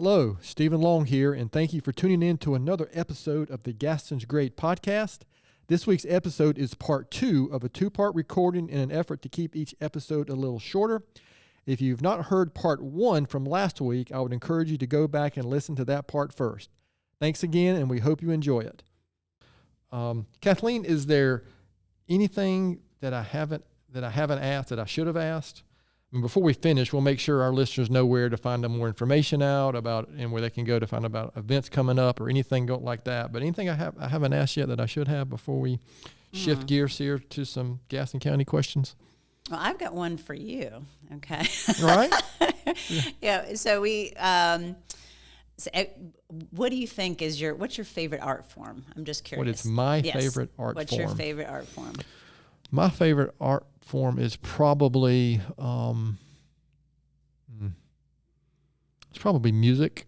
Hello, Stephen Long here, and thank you for tuning in to another episode of the Gaston's Great podcast. This week's episode is part 2 of a 2-part recording in an effort to keep each episode a little shorter. If you've not heard part 1 from last week, I would encourage you to go back and listen to that part first. Thanks again, and we hope you enjoy it. Kathleen, is there anything that I haven't asked that I should have asked? And before we finish, we'll make sure our listeners know where to find more information out about and where they can go to find about events coming up or anything like that. But anything I haven't asked yet that I should have before we shift gears here to some Gaston County questions? Well, I've got one for you. Okay. All right. Yeah. So what do you think what's your favorite art form? I'm just curious. What is my favorite art form? What's your favorite art form? My favorite art form is probably it's probably music.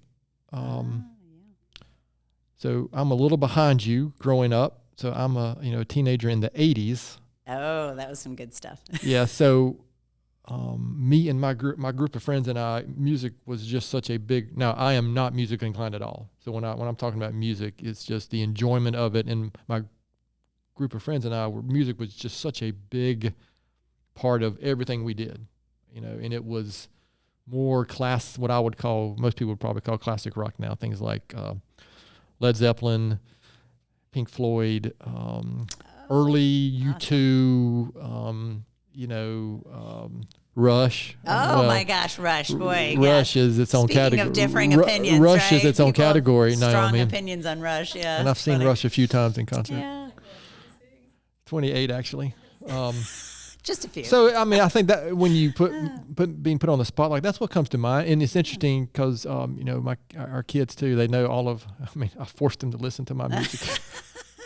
So I'm a little behind you growing up. So I'm a teenager in the 80s. Oh, that was some good stuff. Yeah. So me and my group of friends and I, music was just such a big. Now I am not musically inclined at all. So when I'm talking about music, it's just the enjoyment of it. And my group of friends and I, music was just such a big part of everything we did, and it was more what I would call, most people would probably call classic rock now, things like Led Zeppelin, Pink Floyd, early U2, Rush. Oh my gosh, Rush, boy. Rush is its own category. Speaking of differing opinions, Rush right? is its own category. Strong opinions on Rush, yeah. And I've seen Rush a few times in concert. Yeah. 28 actually. Just a few. So I think that when you being put on the spotlight, that's what comes to mind, and it's interesting because our kids too. They know I forced them to listen to my music.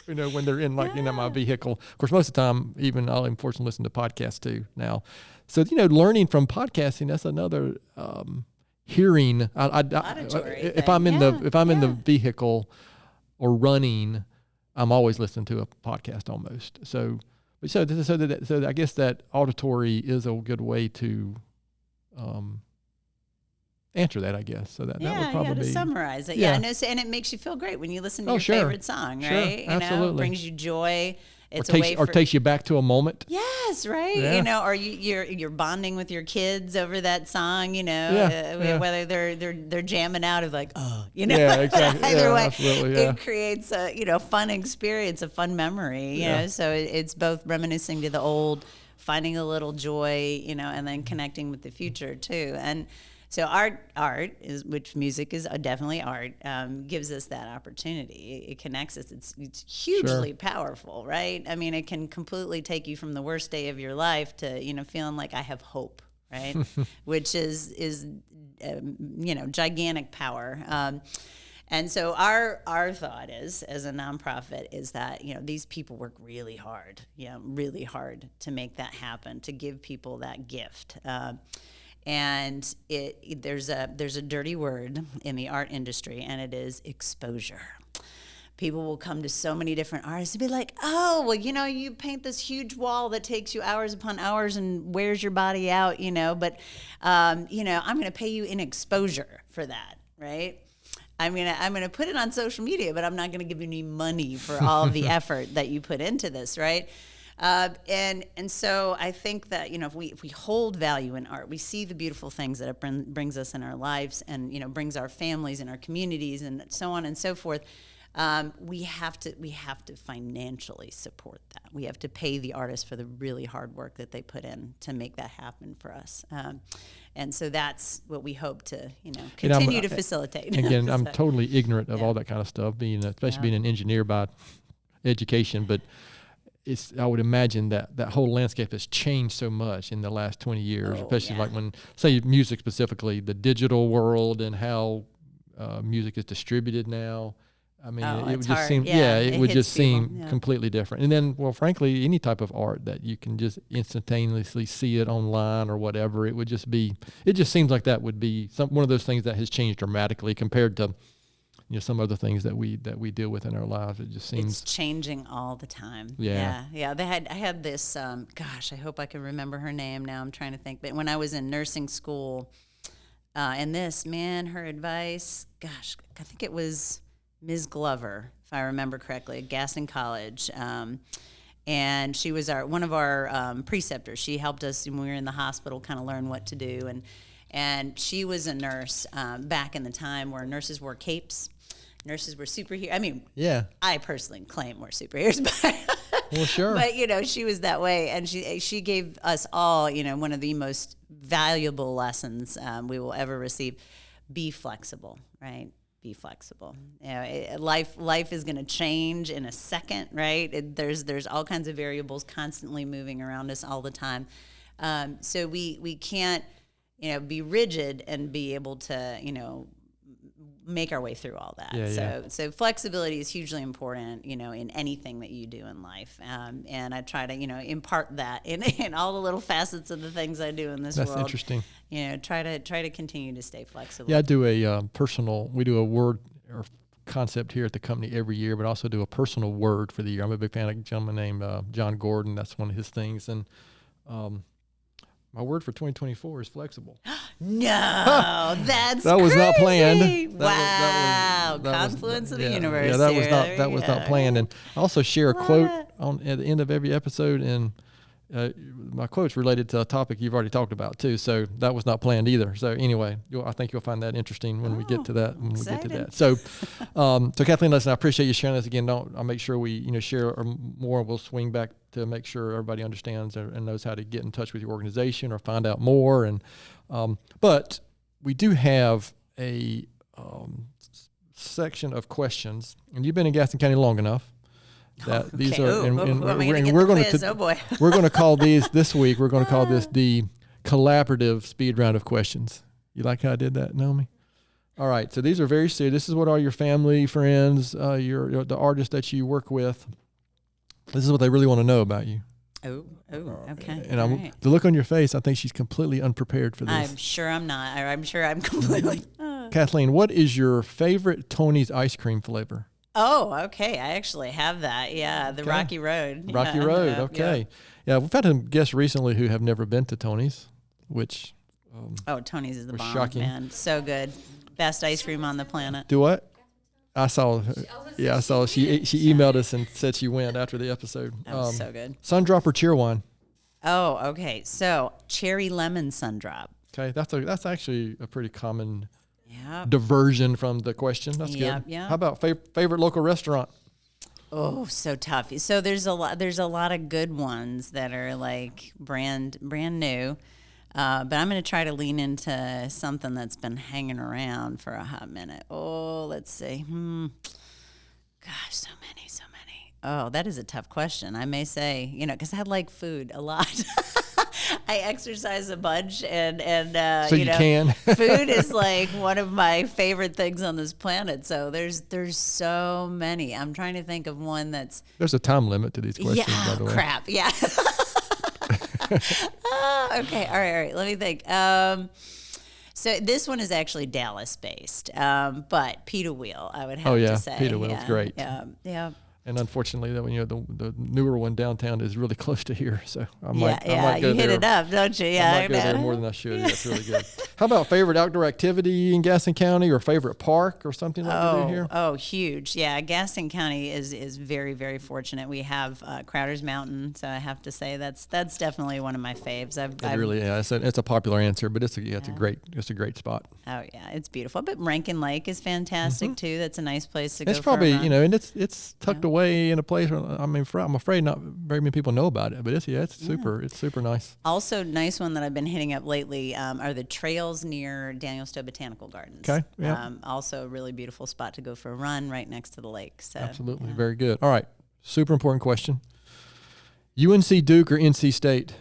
When they're in my vehicle. Of course, most of the time, I'll even force them to listen to podcasts too now. So learning from podcasting, that's another hearing. If I'm in the vehicle or running, I'm always listening to a podcast almost. So I guess that auditory is a good way to answer that, I guess. So that would probably to summarize it. Yeah. And it makes you feel great when you listen to your sure. favorite song, right? Absolutely. It brings you joy. It's or takes you back to a moment. Yes, right. Yeah. Or you're bonding with your kids over that song. Whether they're jamming out of Yeah, exactly. Either way, absolutely, yeah. it creates a fun experience, a fun memory. So it's both reminiscing to the old, finding a little joy, and then connecting with the future too. And so art is, which music is definitely art, gives us that opportunity. It connects us. It's hugely powerful, right? I mean, it can completely take you from the worst day of your life to feeling like I have hope, right? Which is gigantic power. And so our thought is, as a nonprofit, is that these people work really hard to make that happen, to give people that gift. And there's a dirty word in the art industry, and it is exposure. People will come to so many different artists and be like, oh, well, you paint this huge wall that takes you hours upon hours and wears your body out, but, I'm going to pay you in exposure for that, right? I'm gonna put it on social media, but I'm not going to give you any money for all of the effort that you put into this, right? And so I think that if we hold value in art, we see the beautiful things that it brings us in our lives, and brings our families and our communities and so on and so forth. We have to financially support that. We have to pay the artists for the really hard work that they put in to make that happen for us. And so that's what we hope to continue to facilitate. Again, I'm totally ignorant of all that kind of stuff, especially being an engineer by education, but I would imagine that whole landscape has changed so much in the last 20 years, especially like when, say, music specifically, the digital world and how music is distributed now. I mean, it would just seem, it would just seem completely different. And then, well, frankly, any type of art that you can just instantaneously see it online or whatever, it just seems like that would be one of those things that has changed dramatically compared to some other things that we deal with in our lives. It just seems it's changing all the time. Yeah. I had this. I hope I can remember her name now. I'm trying to think. But when I was in nursing school, And this, man, her advice, gosh, I think it was Ms. Glover, if I remember correctly, at Gaston College. And she was one of our preceptors. She helped us when we were in the hospital kind of learn what to do. And she was a nurse back in the time where nurses wore capes. Nurses were superheroes. I mean, yeah, I personally claim we're superheroes, but well, sure. But she was that way, and she gave us all, one of the most valuable lessons we will ever receive: be flexible, right? Be flexible. Life is going to change in a second, right? There's all kinds of variables constantly moving around us all the time, so we can't, be rigid and be able to, make our way through all that. So flexibility is hugely important, in anything that you do in life. And I try to, impart that in all the little facets of the things I do in this world. That's interesting. Try to continue to stay flexible. Yeah, I do we do a word or concept here at the company every year, but also do a personal word for the year. I'm a big fan of a gentleman named John Gordon. That's one of his things. And my word for 2024 is flexible. No, that's that was not planned. Wow, confluence of the universe. Yeah, that was not planned. And I also share a quote at the end of every episode, and my quote's related to a topic you've already talked about too. So that was not planned either. So anyway, I think you'll find that interesting when we get to that. So, so Kathleen, listen, I appreciate you sharing this again. I'll make sure we share more. We'll swing back to make sure everybody understands and knows how to get in touch with your organization or find out more. And but we do have a section of questions, and you've been in Gaston County long enough that these are, and we're going to we're going to call these this week. We're going to call this the collaborative speed round of questions. You like how I did that, Naomi? All right. So these are very serious. This is what all your family, friends, the artists that you work with. This is what they really want to know about you. Oh, okay. And the look on your face, I think she's completely unprepared for this. I'm sure I'm not. I'm sure I'm completely. Kathleen, what is your favorite Tony's ice cream flavor? Oh, okay. I actually have that. Yeah, the Rocky Road. Rocky Road. Okay. Yeah, we've had some guests recently who have never been to Tony's, which. Tony's is the bomb, shocking. Man. So good. Best ice cream on the planet. Do what? I saw. Yeah, I saw. She emailed us and said she went after the episode. That was so good. Sundrop or Cheerwine? Oh, okay. So cherry lemon Sundrop. Okay, that's actually a pretty common diversion from the question. That's good. Yeah. How about favorite local restaurant? Oh, so tough. So there's a lot of good ones that are like brand new. But I'm going to try to lean into something that's been hanging around for a hot minute. Oh, let's see. Gosh, so many. Oh, that is a tough question. I may say, because I like food a lot. I exercise a bunch, and so you can. Food is like one of my favorite things on this planet. So there's so many. I'm trying to think of one that's. There's a time limit to these questions, by the way. Crap. Yeah. Okay. All right. Let me think. So this one is actually Dallas-based, but Pita Wheel, I would have to say. Pita Wheel's great. Yeah. And unfortunately, the newer one downtown is really close to here, so I might go you hit there. it up, don't you? Yeah, I might go there more than I should. That's really good. How about favorite outdoor activity in Gaston County, or favorite park, or something like that here? Oh, huge! Yeah, Gaston County is very, very fortunate. We have Crowder's Mountain, so I have to say that's definitely one of my faves. It's a popular answer, but it's a great spot. Oh yeah, it's beautiful. But Rankin Lake is fantastic too. That's a nice place to go. It's probably and it's tucked away in a place where I'm afraid not very many people know about it, but it's super nice. Also, nice one that I've been hitting up lately are the trails near Daniel Stowe Botanical Gardens. Okay, yeah. Also a really beautiful spot to go for a run right next to the lake. So absolutely, very good. All right, super important question. UNC Duke or NC State?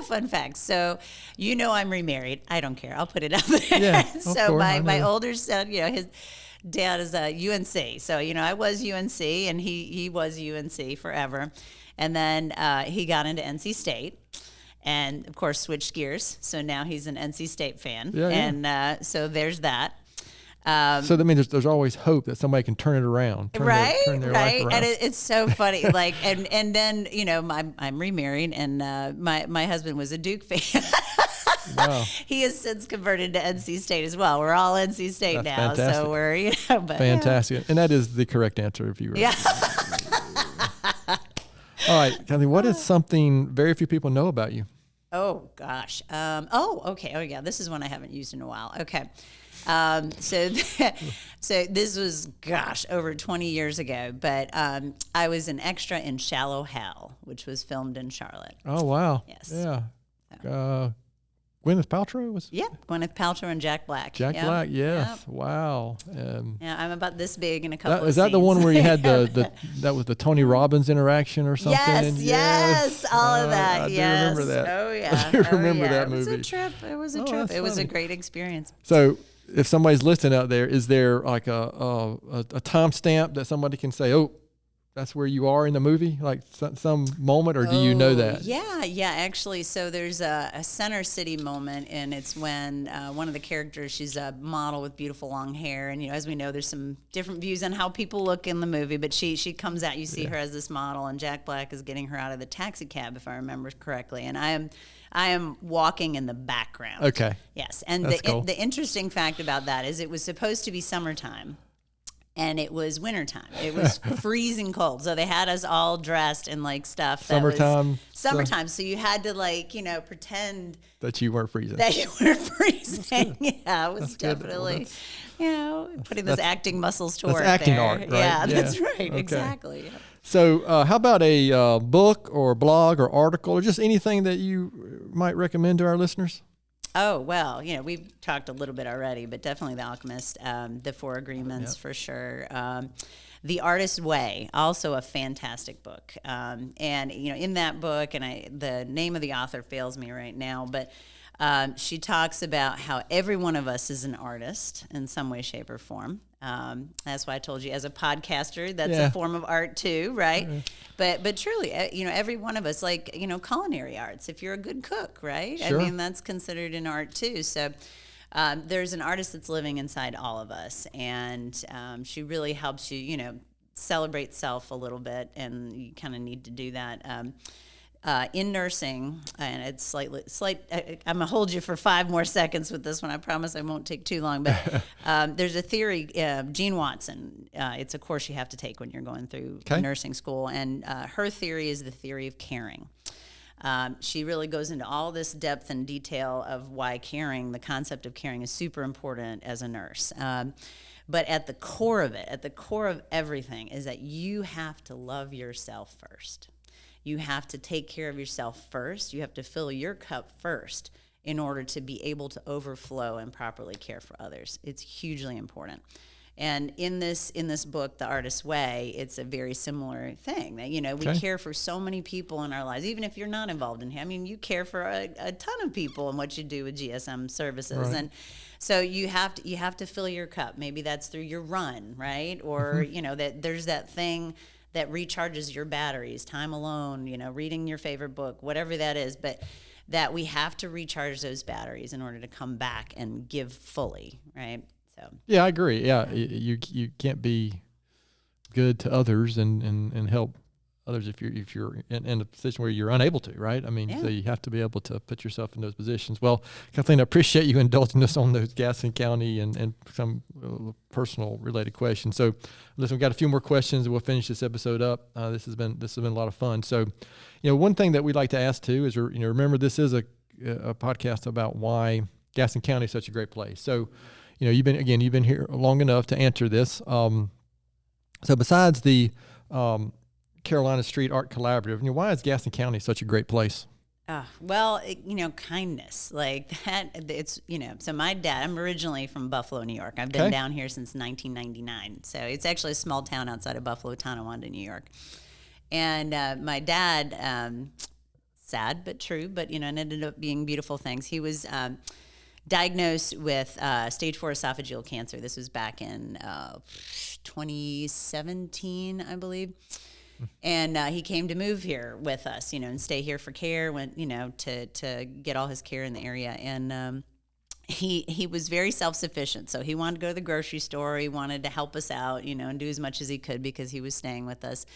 Fun fact. So, I'm remarried. I don't care. I'll put it up there. Yeah, so my older son, his dad is UNC. So, I was UNC and he was UNC forever. And then he got into NC State and, of course, switched gears. So now he's an NC State fan. Yeah, and so there's that. So that means there's always hope that somebody can turn it around, turn their life around. And it's so funny. Like, and then I'm remarried, and my husband was a Duke fan. Wow. He has since converted to NC State as well. We're all NC State That's now, fantastic. so we're but Fantastic. And that is the correct answer if you were. Yeah. All right, Kathleen, what is something very few people know about you? Oh gosh. Okay. Oh yeah. This is one I haven't used in a while. Okay. So this was over 20 years ago, but I was an extra in Shallow Hal, which was filmed in Charlotte. Oh, wow. Yes. Yeah. Gwyneth Paltrow was. Yeah, Gwyneth Paltrow and Jack Black. Jack Yep. Black, yes. Yep. Wow. Yeah, I'm about this big in a couple of Is that the scenes. one where you had that was the Tony Robbins interaction or something? Yes, all of that. I do yes. remember that. Oh yeah. I do remember that It was movie. a trip. It was a Oh, trip. that's It was a funny. great experience. So, if somebody's listening out there, is there like a timestamp that somebody can say, "Oh, that's where you are in the movie," like some moment, or do you know that? Yeah, actually. So there's a Center City moment, and it's when one of the characters, she's a model with beautiful long hair, and as we know, there's some different views on how people look in the movie, but she comes out, you see her as this model, and Jack Black is getting her out of the taxi cab, if I remember correctly, and I am walking in the background. Okay. Yes, and That's cool. the interesting fact about that is it was supposed to be summertime. And it was wintertime. It was freezing cold. So they had us all dressed in like stuff that was summertime. So you had to pretend that you weren't freezing. That you weren't freezing. Yeah, it was That's definitely, well, putting those acting muscles to work. That's acting there. art, right? Yeah, Yeah. that's right. Okay. Exactly. Yeah. So how about a book or blog or article or just anything that you might recommend to our listeners? Oh, well, we've talked a little bit already, but definitely The Alchemist, The Four Agreements for sure. The Artist's Way, also a fantastic book. And, in that book, and the name of the author fails me right now, but she talks about how every one of us is an artist in some way, shape, or form. That's why I told you, as a podcaster, that's a form of art too, right? Mm-hmm. But truly, every one of us, like, culinary arts, if you're a good cook, right? Sure. I mean, that's considered an art too. So there's an artist that's living inside all of us, and she really helps you, celebrate self a little bit, and you kind of need to do that. In nursing, and it's slight. I'm gonna hold you for 5 more seconds with this one. I promise I won't take too long. But there's a theory, Jean Watson. It's a course you have to take when you're going through nursing school, and her theory is the theory of caring. She really goes into all this depth and detail of why caring, the concept of caring, is super important as a nurse. But at the core of it, at the core of everything, is that you have to love yourself first. You have to take care of yourself first. You have to fill your cup first in order to be able to overflow and properly care for others. It's hugely important. And in this book, The Artist's Way, it's a very similar thing. That we care for so many people in our lives, even if you're not involved in. I mean, you care for a ton of people in what you do with GSM services, right. And so you have to fill your cup. Maybe that's through your run, right? Or that there's that thing that recharges your batteries, time alone, reading your favorite book, whatever that is, but that we have to recharge those batteries in order to come back and give fully, right? So yeah, I agree. Yeah, you can't be good to others and help others if you're in a position where you're unable to, right? I mean, so you have to be able to put yourself in those positions. Well, Kathleen, I appreciate you indulging us on those Gaston County and some personal related questions. So, listen, we've got a few more questions, and we'll finish this episode up. This has been a lot of fun. So, one thing that we'd like to ask too is, remember, this is a podcast about why Gaston County is such a great place. So, you've been here long enough to answer this. So, besides the Carolina Street Art Collaborative, why is Gaston County such a great place? Well, kindness like that. It's, so my dad, I'm originally from Buffalo, New York. I've been down here since 1999. So it's actually a small town outside of Buffalo, Tonawanda, New York. And my dad, sad but true, but, it ended up being beautiful things. He was diagnosed with stage 4 esophageal cancer. This was back in 2017, I believe. And he came to move here with us, and stay here for care, went, to get all his care in the area. And he was very self-sufficient. So he wanted to go to the grocery store. He wanted to help us out, and do as much as he could because he was staying with us.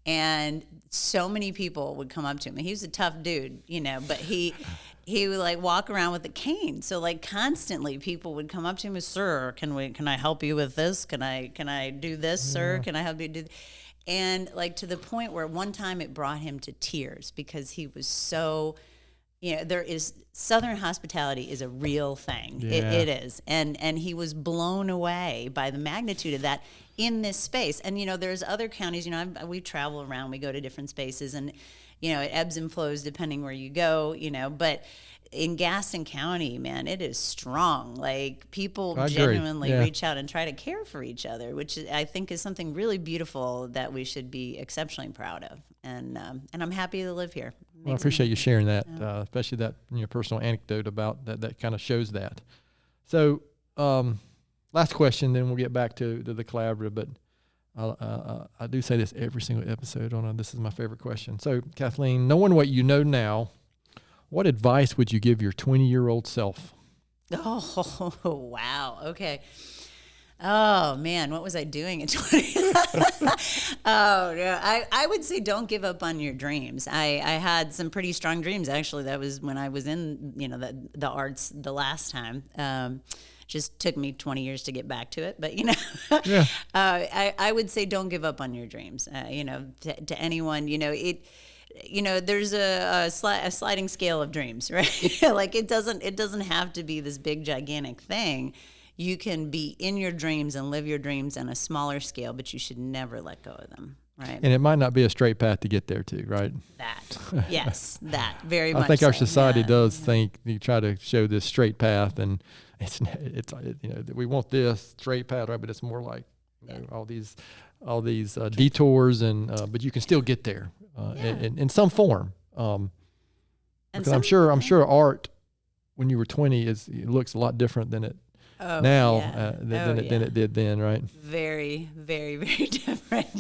And so many people would come up to him. And he was a tough dude, but he would like walk around with a cane. So like constantly people would come up to him and, sir, can I help you with this? Can I do this, sir? Can I help you do And like to the point where one time it brought him to tears because he was so, there is Southern hospitality is a real thing. Yeah. It is. And he was blown away by the magnitude of that in this space. And, there's other counties, we travel around, we go to different spaces, and, it ebbs and flows depending where you go, but in Gaston County, man, it is strong. Like people genuinely reach out and try to care for each other, which I think is something really beautiful that we should be exceptionally proud of. And I'm happy to live here. Well, I appreciate you sharing that, especially that personal anecdote about that. That kind of shows that. So, last question, then we'll get back to the collaborative. But I do say this every single episode. This is my favorite question. So, Kathleen, knowing what you know now, what advice would you give your 20-year-old self? Oh, wow. Okay. Oh, man, what was I doing at 20? Oh, yeah. I would say don't give up on your dreams. I had some pretty strong dreams, actually. That was when I was in, the arts the last time. Just took me 20 years to get back to it. But, Yeah. I would say don't give up on your dreams. To anyone, there's a sliding scale of dreams, right? Like it doesn't have to be this big gigantic thing. You can be in your dreams and live your dreams on a smaller scale, but you should never let go of them, right? And it might not be a straight path to get there too, right? That very much. I think our society does think you try to show this straight path, and it's we want this straight path, right? But it's more like all these detours, and but you can still get there in some form. Because I'm sure art when you were 20 it looks a lot different than it than it did then, right? Very, very, very different.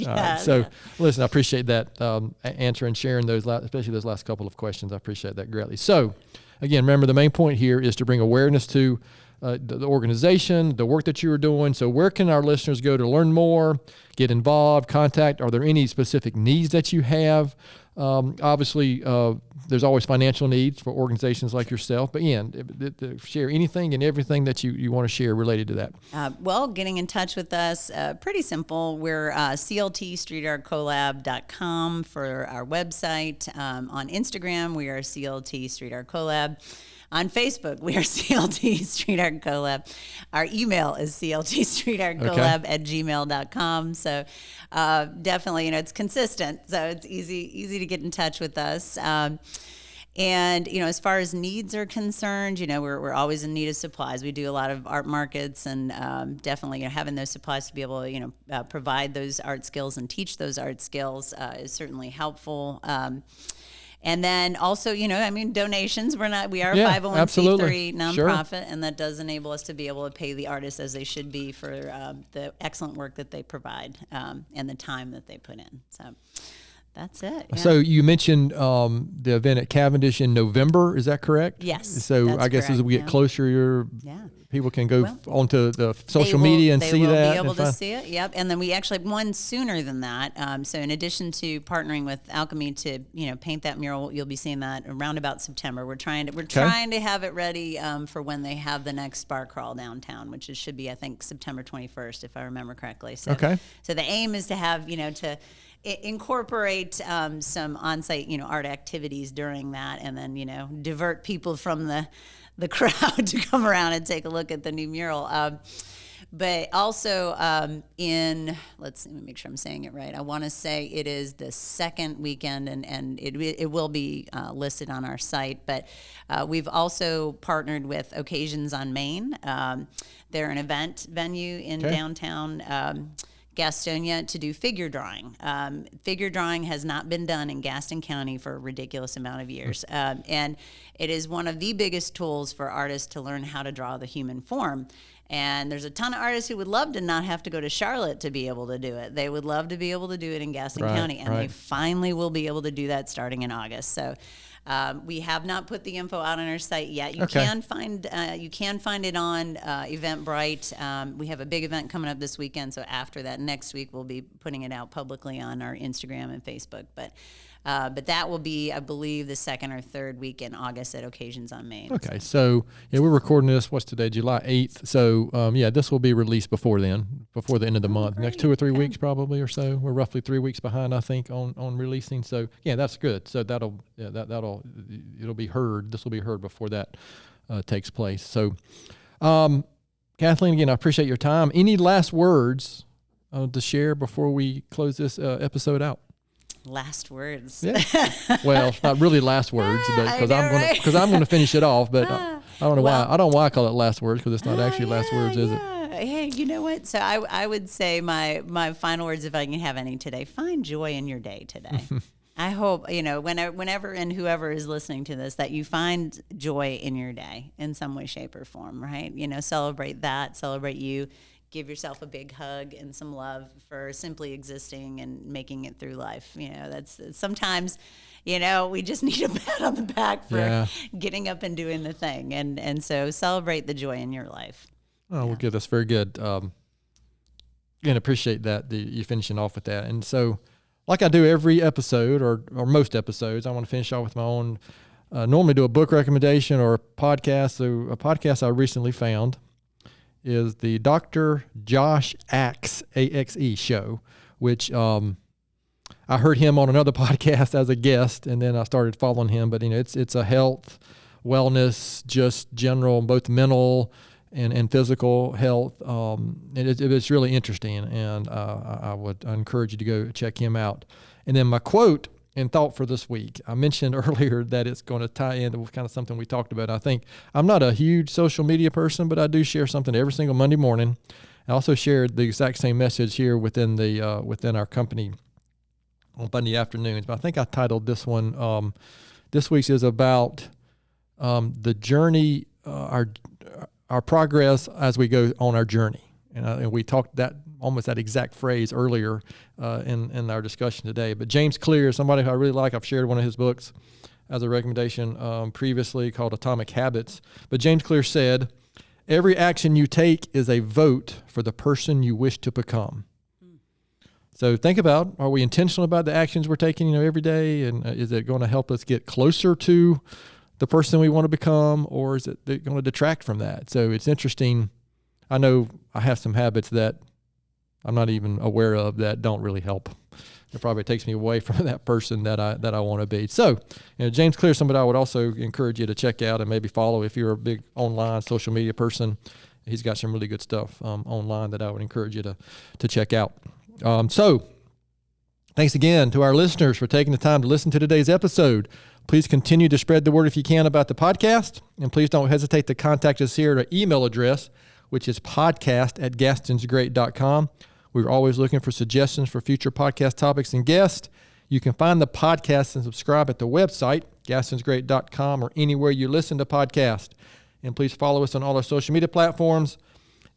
Listen, I appreciate that answer and sharing those, especially those last couple of questions. I appreciate that greatly. So, again, remember the main point here is to bring awareness to the organization, the work that you are doing. So where can our listeners go to learn more, get involved, contact? Are there any specific needs that you have? Obviously, there's always financial needs for organizations like yourself. But to share anything and everything that you want to share related to that. Well, getting in touch with us, pretty simple. We're cltstreetartcollab.com for our website. On Instagram, we are CLT Street Art Collab. On Facebook, we are CLT Street Art Collab. Our email is cltstreetartcollab@gmail.com. So definitely, it's consistent. So it's easy to get in touch with us. And, as far as needs are concerned, we're always in need of supplies. We do a lot of art markets, and definitely having those supplies to be able to, provide those art skills and teach those art skills is certainly helpful. And then also, donations. We are a 501c3 nonprofit, and that does enable us to be able to pay the artists as they should be for the excellent work that they provide and the time that they put in. So that's it. Yeah. So you mentioned the event at Cavendish in November. Is that correct? Yes. So I guess as we get closer, people can go onto the social media and see that. They will be able to see it. Yep. And then we actually have one sooner than that. So in addition to partnering with Alchemy to paint that mural, you'll be seeing that around about September. We're trying to have it ready for when they have the next bar crawl downtown, which should be, I think, September 21st, if I remember correctly. So so the aim is to have to incorporate some on-site art activities during that, and then divert people from the crowd to come around and take a look at the new mural. But also let me make sure I'm saying it right. I want to say it is the second weekend, and it will be listed on our site. But we've also partnered with Occasions on Main. They're an event venue in downtown Gastonia to do figure drawing. Figure drawing has not been done in Gaston County for a ridiculous amount of years. And it is one of the biggest tools for artists to learn how to draw the human form. And there's a ton of artists who would love to not have to go to Charlotte to be able to do it. They would love to be able to do it in Gaston County, and they finally will be able to do that starting in August. So we have not put the info out on our site yet. You can find it on Eventbrite. We have a big event coming up this weekend, so after that, next week we'll be putting it out publicly on our Instagram and Facebook. But But that will be, I believe, the second or third week in August at Occasions on Main. Okay, so we're recording this. What's today? July 8th. So this will be released before then, before the end of the month. Great. Next 2 or 3 weeks probably or so. We're roughly 3 weeks behind, I think, on releasing. So yeah, that's good. So it'll be heard. This will be heard before that takes place. So, Kathleen, again, I appreciate your time. Any last words to share before we close this episode out? Last words. Yeah. Well, not really last words, but because I'm going to finish it off. But I don't know why. I don't know why I call it last words, because it's not actually last words, is it? Hey, you know what? So I would say my final words, if I can have any today: find joy in your day today. I hope, whenever and whoever is listening to this, that you find joy in your day in some way, shape, or form. Right? Celebrate that. Celebrate you. Give yourself a big hug and some love for simply existing and making it through life. That's sometimes, we just need a pat on the back for getting up and doing the thing. And so celebrate the joy in your life. Oh, well, good. That's very good. Again, appreciate that, you finishing off with that. And so, like I do every episode or most episodes, I want to finish off with my own, normally do a book recommendation or a podcast. So a podcast I recently found is the Dr. Josh Axe, A-X-E show, which I heard him on another podcast as a guest, and then I started following him. But it's a health, wellness, just general, both mental and physical health. It's really interesting, and I would encourage you to go check him out. And then my quote and thought for this week, I mentioned earlier that it's going to tie in with kind of something we talked about. I think I'm not a huge social media person, but I do share something every single Monday morning. I also shared the exact same message here within our company on Monday afternoons. But I think I titled this one, this week's is about the journey, our progress as we go on our journey. And we talked almost that exact phrase earlier in our discussion today. But James Clear is somebody who I really like. I've shared one of his books as a recommendation previously, called Atomic Habits. But James Clear said, "Every action you take is a vote for the person you wish to become." So think about, are we intentional about the actions we're taking every day? And is it going to help us get closer to the person we want to become, or is it going to detract from that? So it's interesting. I know I have some habits that I'm not even aware of that don't really help. It probably takes me away from that person that I want to be. So, James Clear, somebody I would also encourage you to check out and maybe follow if you're a big online social media person. He's got some really good stuff online that I would encourage you to check out. So, thanks again to our listeners for taking the time to listen to today's episode. Please continue to spread the word if you can about the podcast, and please don't hesitate to contact us here at our email address, which is podcast@gastonsgreat.com. We're always looking for suggestions for future podcast topics and guests. You can find the podcast and subscribe at the website, gastonsgreat.com, or anywhere you listen to podcasts. And please follow us on all our social media platforms.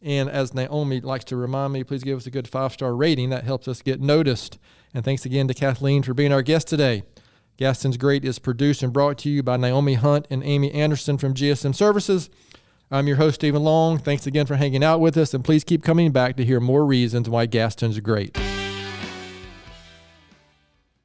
And as Naomi likes to remind me, please give us a good 5-star rating. That helps us get noticed. And thanks again to Kathleen for being our guest today. Gaston's Great is produced and brought to you by Naomi Hunt and Amy Anderson from GSM Services. I'm your host, Stephen Long. Thanks again for hanging out with us, and please keep coming back to hear more reasons why Gaston's great.